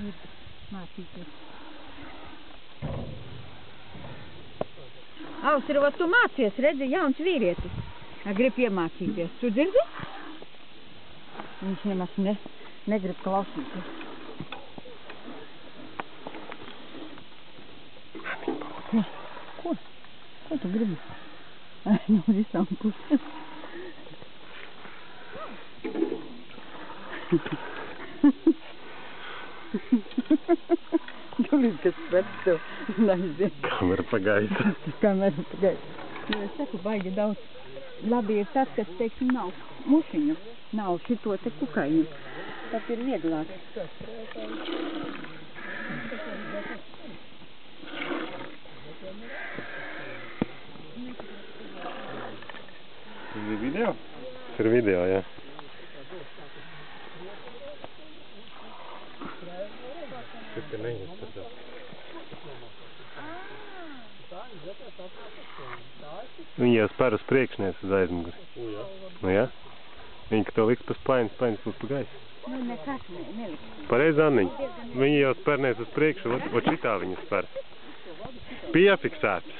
ir mācīties. Austrava, tu mācies, redzi, jauns vīrietis. Grib iemācīties. Tu dzirdi? Viņš nemaz negrib klausīties. Ko? Ko tu gribi? No visām pusēm. Tu gribi, kas pēc tev neaiziet. Kamera pagaisa. Kamera pagaisa. Nu, es saku, baigi daudz. Labi ir tad, kad, teiksim, nav mušiņu, nav šito te kukaiņu. Tad ir vieglāk. Tas ir video? Tas ir video, jā. Tas ir neizskatās. Viņi jau spēr uz priekšnies uz aizmuguri. Nu jā? Viņi, ka to liks pa spaiņas būs pa gaisu. Nu, nekas neliks. Pareizi, Anniņ. Viņi jau spērnēs uz priekšu, ot šitā viņi spēr. Piefiksēts.